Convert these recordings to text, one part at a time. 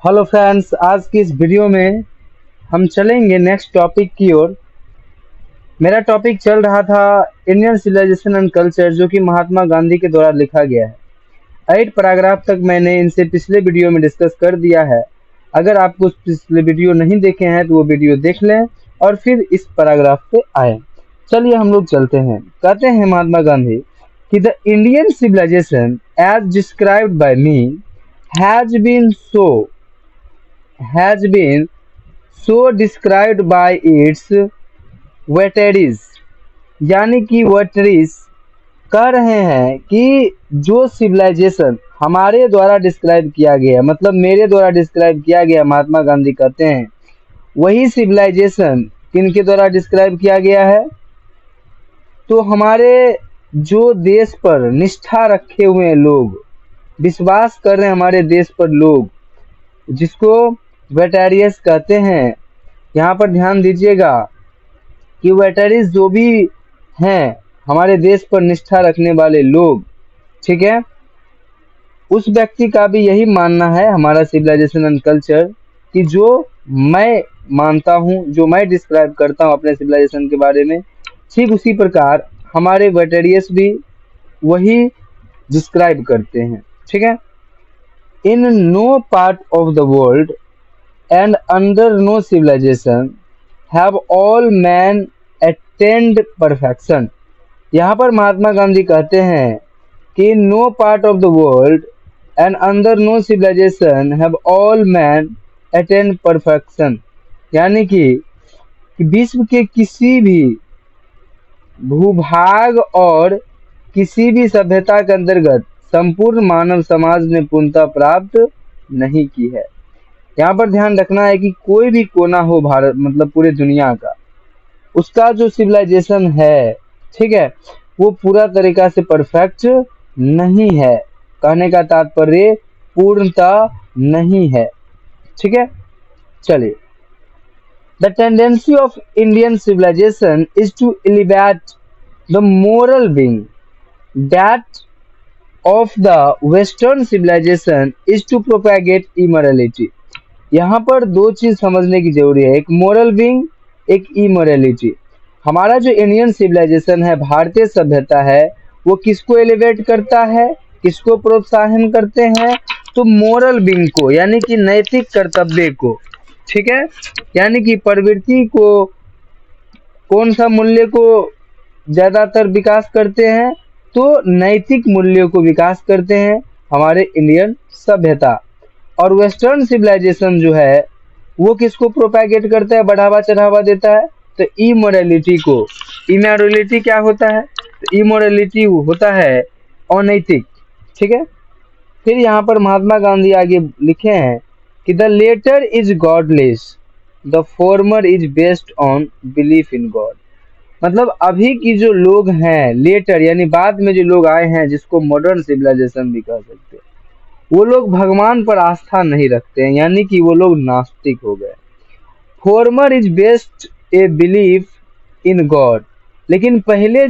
Hello friends, आज की इस वीडियो में हम चलेंगे नेक्स्ट टॉपिक की ओर। मेरा टॉपिक चल रहा था इंडियन सिविलाइजेशन एंड कल्चर, जो कि महात्मा गांधी के द्वारा लिखा गया है। 8 पैराग्राफ तक मैंने इनसे पिछले वीडियो में डिस्कस कर दिया है। अगर आपको पिछले वीडियो नहीं देखे हैं तो वो वीडियो देख लें और फिर इस पैराग्राफ पे आए। चलिए हम लोग चलते हैं। कहते हैं महात्मा गांधी कि the Indian civilization as described by me has been has been so described by its votaries। यानी कि वोटरीज कह रहे हैं कि जो सिविलाइजेशन हमारे द्वारा डिस्क्राइब किया गया, मतलब मेरे द्वारा डिस्क्राइब किया गया, महात्मा गांधी कहते हैं वही सिविलाइजेशन किनके द्वारा डिस्क्राइब किया गया है। तो हमारे जो देश पर निष्ठा रखे हुए लोग, विश्वास कर रहे हैं हमारे देश पर लोग, जिसको वेटेरियस कहते हैं। यहाँ पर ध्यान दीजिएगा कि वेटेरियस जो भी हैं हमारे देश पर निष्ठा रखने वाले लोग, ठीक है, उस व्यक्ति का भी यही मानना है हमारा सिविलाइजेशन एंड कल्चर कि जो मैं मानता हूँ, जो मैं डिस्क्राइब करता हूँ अपने सिविलाइजेशन के बारे में, ठीक उसी प्रकार हमारे वेटेरियस भी वही डिस्क्राइब करते हैं। ठीक है। In no part of the world and under no civilization have all men attained perfection। यहाँ पर महात्मा गांधी कहते हैं कि no part of the world and under no civilization have all men attained perfection। यानी कि विश्व के किसी भी भूभाग और किसी भी सभ्यता के अंतर्गत संपूर्ण मानव समाज ने पूर्णता प्राप्त नहीं की है। यहाँ पर ध्यान रखना है कि कोई भी कोना हो भारत, मतलब पूरे दुनिया का, उसका जो सिविलाइजेशन है, ठीक है, वो पूरा तरीका से परफेक्ट नहीं है। कहने का तात्पर्य पूर्णता नहीं है। ठीक है। चलिए, the tendency of Indian civilization is to elevate the moral being that of the western civilization is to propagate immorality। यहाँ पर दो चीज समझने की जरूरी है, एक मोरल बीइंग, एक इमोरलिटी। हमारा जो इंडियन सिविलाइजेशन है, भारतीय सभ्यता है, वो किसको एलिवेट करता है, किसको प्रोत्साहन करते हैं? तो मोरल बीइंग को, यानी कि नैतिक कर्तव्य को। ठीक है। यानी कि प्रवृत्ति को, कौन सा मूल्य को ज्यादातर विकास करते हैं? तो नैतिक मूल्यों को विकास करते हैं हमारे इंडियन सभ्यता। और वेस्टर्न सिविलाइजेशन जो है वो किसको प्रोपैगेट करता है, बढ़ावा चढ़ावा देता है? तो इमोरलिटी को। इमोरलिटी क्या होता है? तो इमोरलिटी होता है अनैतिक। ठीक है। फिर यहाँ पर महात्मा गांधी आगे लिखे हैं कि the latter is godless, the former is based on belief in God. मतलब अभी की जो लोग हैं, लेटर यानी बाद में जो लोग आए हैं, जिसको मॉडर्न सिविलाइजेशन भी कह सकते हैं, वो लोग भगवान पर आस्था नहीं रखते हैं, यानी कि वो लोग नास्तिक हो गए। Farmer is based a belief in God. लेकिन पहले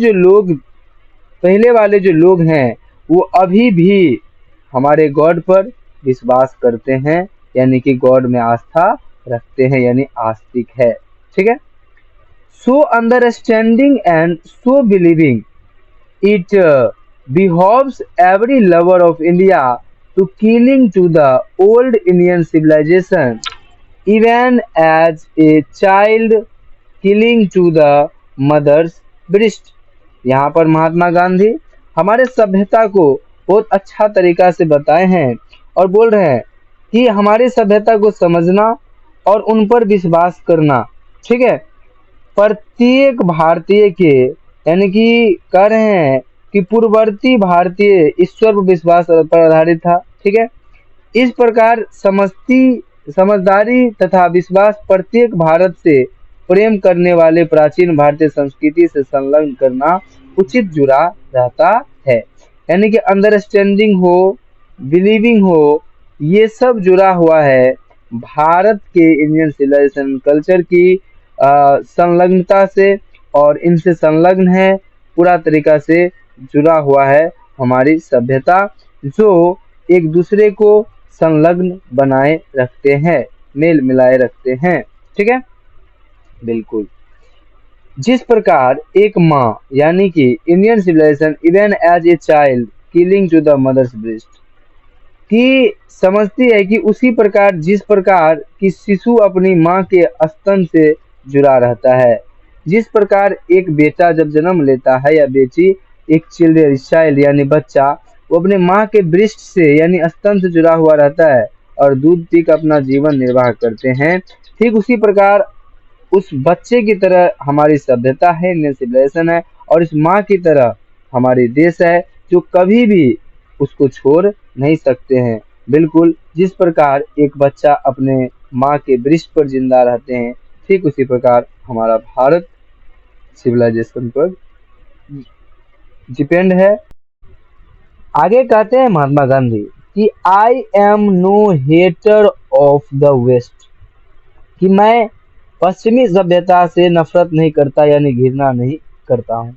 वाले जो लोग हैं वो अभी भी हमारे गॉड पर विश्वास करते हैं, यानी कि गॉड में आस्था रखते हैं, यानी आस्तिक है। ठीक है। So understanding and so believing, it behoves every lover of India to killing to the old Indian civilization, even as a child killing to the mother's breast। यहाँ पर महात्मा गांधी हमारे सभ्यता को बहुत अच्छा तरीका से बताए हैं और बोल रहे हैं कि हमारी सभ्यता को समझना और उन पर विश्वास करना, ठीक है, प्रत्येक भारतीय के, यानी कि कह रहे हैं कि पूर्ववर्ती भारतीय ईश्वर पर विश्वास पर आधारित था। ठीक है। इस प्रकार समझदारी तथा विश्वास प्रत्येक भारत से प्रेम करने वाले प्राचीन भारतीय संस्कृति से संलग्न करना उचित जुड़ा रहता है। यानी कि अंडरस्टैंडिंग हो, बिलीविंग हो, ये सब जुड़ा हुआ है भारत के इंडियन सिविलाइजेशन कल्चर की संलग्नता से, और इनसे संलग्न है, पूरा तरीका से जुड़ा हुआ है हमारी सभ्यता, जो एक दूसरे को संलग्न बनाए रखते हैं, मेल मिलाए रखते हैं। ठीक है, बिल्कुल। जिस प्रकार एक माँ यानी कि Indian civilization even as a child clinging to the mother's breast की समझती है कि उसी प्रकार जिस प्रकार कि शिशु अपनी माँ के स्तन से जुड़ा रहता है, जिस प्रकार एक बेटा जब जन्म लेता है या बेटी, एक चिल्ड्रन चाइल्ड यानी बच्चा, वो अपने माँ के ब्रेस्ट से यानी स्तन से जुड़ा हुआ रहता है और दूध पी कर अपना जीवन निर्वाह करते हैं, ठीक उसी प्रकार उस बच्चे की तरह हमारी सभ्यता है, इंडियन सिविलाइजेशन है, और इस माँ की तरह हमारी देश है जो कभी भी उसको छोड़ नहीं सकते हैं। बिल्कुल जिस प्रकार एक बच्चा अपने माँ के ब्रेस्ट पर जिंदा रहते हैं, ठीक उसी प्रकार हमारा भारत सिविलाइजेशन पर डिपेंड है। आगे कहते हैं महात्मा गांधी कि I am no hater of the West, कि मैं पश्चिमी सभ्यता से नफरत नहीं करता यानी घृणा नहीं करता हूँ।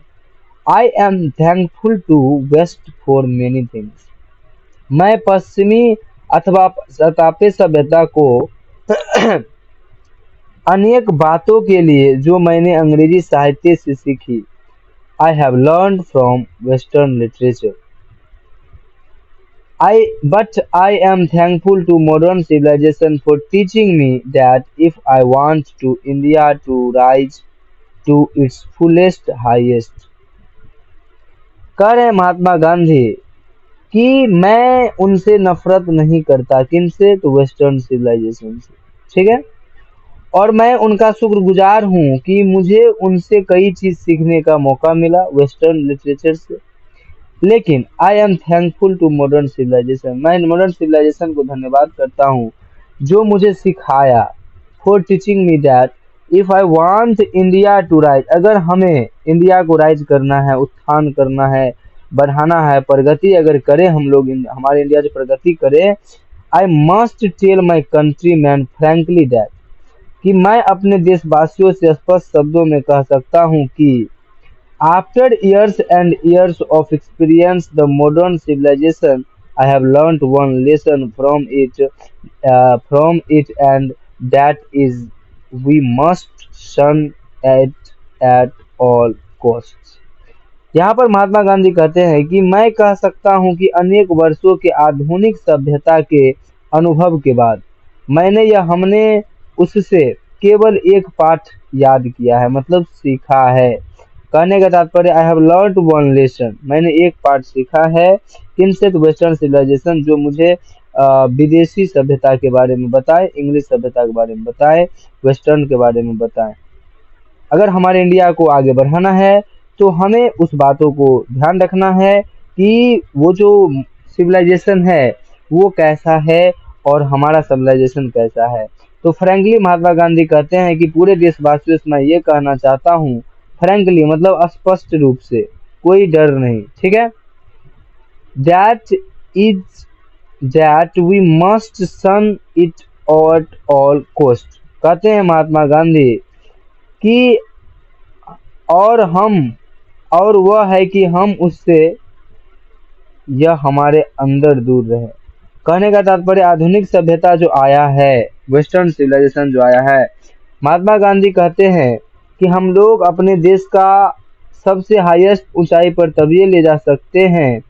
I am thankful to West for many things, मैं पश्चिमी अथवा पाश्चात्य सभ्यता को अनेक बातों के लिए जो मैंने अंग्रेजी साहित्य से सीखी, I have learn from western literature. But I am thankful to modern civilization for teaching me that if I want to India to rise to its fullest highest। कह रहे महात्मा गांधी कि मैं उनसे नफरत नहीं करता, किनसे, तो वेस्टर्न सिविलाइजेशन से। ठीक है, और मैं उनका शुक्रगुजार हूँ कि मुझे उनसे कई चीज सीखने का मौका मिला वेस्टर्न लिटरेचर से। लेकिन I am thankful to modern civilization, मैं मॉडर्न सिविलाइजेशन को धन्यवाद करता हूँ जो मुझे सिखाया, for teaching me that if I want India to rise, अगर हमें इंडिया को राइज करना है, उत्थान करना है, बढ़ाना है, प्रगति अगर करें हम लोग, हमारे इंडिया जो प्रगति करे, I must tell my countrymen frankly that, कि मैं अपने देशवासियों से स्पष्ट शब्दों में कह सकता हूँ कि after years and years of experience, the modern civilization, I have learned one lesson from it, and that is we must shun it at all costs। यहाँ पर महात्मा गांधी कहते हैं कि मैं कह सकता हूँ कि अनेक वर्षों के आधुनिक सभ्यता के अनुभव के बाद मैंने या हमने उससे केवल एक पाठ याद किया है, मतलब सीखा है। कहने का तात्पर्य I have learn one lesson, मैंने एक पाठ सीखा है, किनसे, तो वेस्टर्न सिविलाइजेशन, जो मुझे विदेशी सभ्यता के बारे में बताए, इंग्लिश सभ्यता के बारे में बताए, वेस्टर्न के बारे में बताए। अगर हमारे इंडिया को आगे बढ़ाना है तो हमें उस बातों को ध्यान रखना है कि वो जो सिविलाइजेशन है वो कैसा है और हमारा सिविलाइजेशन कैसा है। तो फ्रैंकली महात्मा गांधी कहते हैं कि पूरे देशवासियों से मैं ये कहना चाहता हूँ, फ्रैंकली मतलब स्पष्ट रूप से, कोई डर नहीं। ठीक है, दैट वी मस्ट शन इट एट ऑल कॉस्ट। कहते हैं महात्मा गांधी कि और वह है कि हम उससे यह हमारे अंदर दूर रहे। कहने का तात्पर्य आधुनिक सभ्यता जो आया है, वेस्टर्न सिविलाइजेशन जो आया है, महात्मा गांधी कहते हैं कि हम लोग अपने देश का सबसे हाईएस्ट ऊंचाई पर तभी ले जा सकते हैं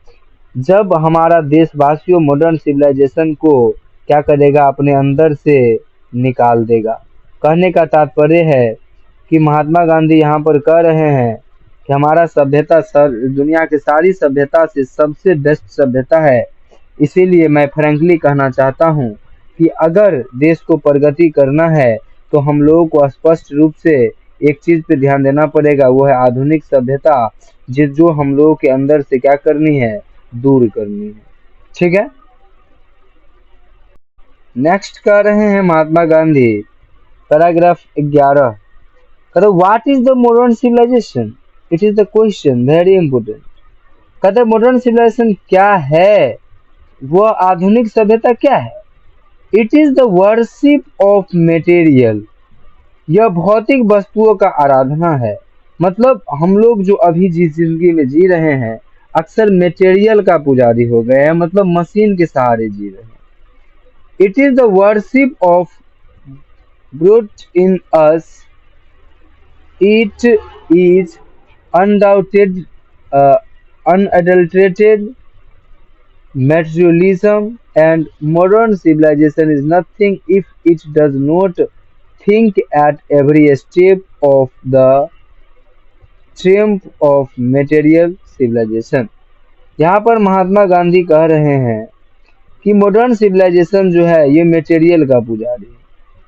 जब हमारा देशवासियों मॉडर्न सिविलाइजेशन को क्या करेगा, अपने अंदर से निकाल देगा। कहने का तात्पर्य है कि महात्मा गांधी यहाँ पर कह रहे हैं कि हमारा सभ्यता दुनिया की सारी सभ्यता से सबसे बेस्ट सभ्यता है। इसीलिए मैं फ्रैंकली कहना चाहता हूँ कि अगर देश को प्रगति करना है तो हम लोगों को स्पष्ट रूप से एक चीज पे ध्यान देना पड़ेगा, वो है आधुनिक सभ्यता, जो हम लोगों के अंदर से क्या करनी है, दूर करनी है। ठीक है, नेक्स्ट कह रहे हैं महात्मा गांधी पैराग्राफ 11, कहते what is the modern civilization, it is the question very important. कहते मॉडर्न सिविलाइजेशन क्या है, वह आधुनिक सभ्यता क्या है। It is the worship of material, यह भौतिक वस्तुओं का आराधना है। मतलब हम लोग जो अभी जिस जिंदगी में जी रहे हैं अक्सर मटेरियल का पुजारी हो गए हैं, मतलब मशीन के सहारे जी रहे हैं। It is the worship of brute in us. It is undoubted, uh, unadulterated materialism, and modern civilization is nothing if it does not think at every step of the triumph of material civilization। यहाँ पर महात्मा गांधी कह रहे हैं कि modern civilisation जो है ये material का पुजारी है।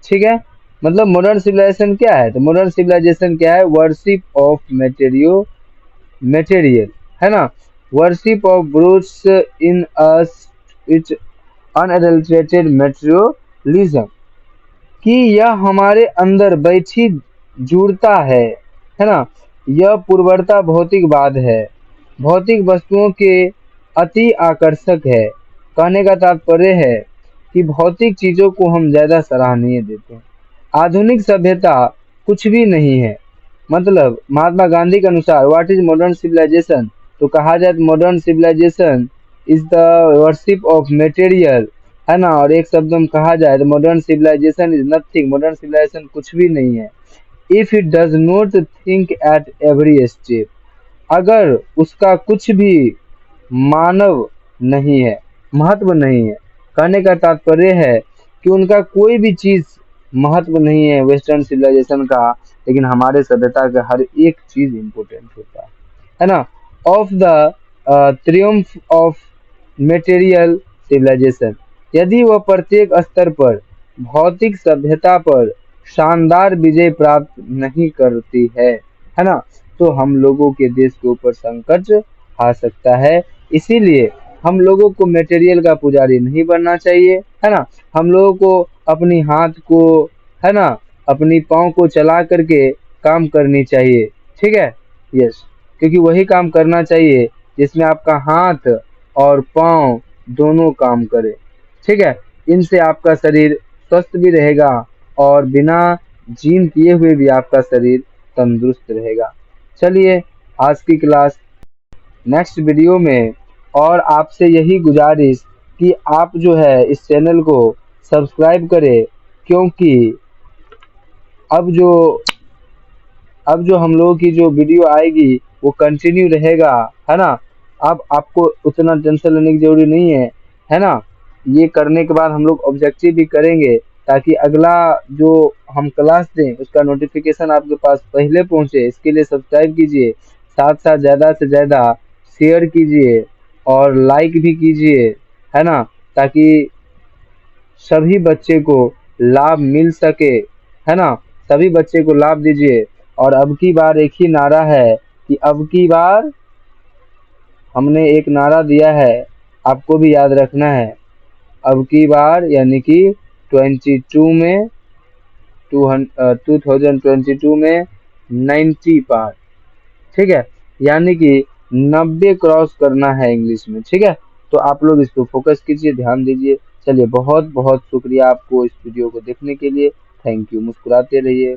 ठीक है, मतलब मॉडर्न सिविलाइजेशन क्या है, तो मॉडर्न सिविलाइजेशन क्या है, वर्शिप ऑफ मटेरियल, है ना, worship of brutes in us, it's unadulterated materialism, कि यह हमारे अंदर बैठी जुड़ता है ना, यह पूर्वता भौतिकवाद है, भौतिक वस्तुओं के अति आकर्षक है। कहने का तात्पर्य है कि भौतिक चीजों को हम ज्यादा सराहनीय देते हैं। आधुनिक सभ्यता कुछ भी नहीं है। मतलब महात्मा गांधी के अनुसार व्हाट इज मॉडर्न सिविलाइजेशन, तो कहा जाए तो modern civilization is the worship of material, है ना, और एक शब्द में कहा जाए तो modern civilization is nothing, modern civilization कुछ भी नहीं है। If it does not think at every step, अगर उसका कुछ भी मानव नहीं है, महत्व नहीं है। कहने का तात्पर्य है कि उनका कोई भी चीज महत्व नहीं है वेस्टर्न सिविलाइजेशन का, लेकिन हमारे सभ्यता का हर एक चीज इम्पोर्टेंट होता है ना। Of the triumph of material civilization, यदि वह प्रत्येक स्तर पर भौतिक सभ्यता पर शानदार विजय प्राप्त नहीं करती है ना, तो हम लोगों के देश के ऊपर संकट आ सकता है। इसीलिए हम लोगों को मटेरियल का पुजारी नहीं बनना चाहिए, है ना। हम लोगों को अपनी हाथ को, है ना, अपनी पाँव को चला करके काम करनी चाहिए। ठीक है, यस, क्योंकि वही काम करना चाहिए जिसमें आपका हाथ और पाँव दोनों काम करे। ठीक है, इनसे आपका शरीर स्वस्थ भी रहेगा और बिना जिम किए हुए भी आपका शरीर तंदुरुस्त रहेगा। चलिए, आज की क्लास नेक्स्ट वीडियो में, और आपसे यही गुजारिश कि आप जो है इस चैनल को सब्सक्राइब करें, क्योंकि अब जो हम लोगों की जो वीडियो आएगी वो कंटिन्यू रहेगा, है ना। अब आपको उतना टेंशन लेने की जरूरी नहीं है ना। ये करने के बाद हम लोग ऑब्जेक्टिव भी करेंगे, ताकि अगला जो हम क्लास दें उसका नोटिफिकेशन आपके पास पहले पहुंचे। इसके लिए सब्सक्राइब कीजिए, साथ साथ ज़्यादा से ज़्यादा शेयर कीजिए और लाइक भी कीजिए, है ना, ताकि सभी बच्चे को लाभ मिल सके, है ना। सभी बच्चे को लाभ दीजिए। और अब की बार एक ही नारा है कि अब की बार हमने एक नारा दिया है, आपको भी याद रखना है। अब की बार यानी कि 22 में 2022 में 90 पार, ठीक है, यानी कि 90 क्रॉस करना है इंग्लिश में। ठीक है, तो आप लोग इस पर फोकस कीजिए, ध्यान दीजिए। चलिए, बहुत बहुत शुक्रिया आपको इस वीडियो को देखने के लिए। Thank you. मुस्कुराते रहिए।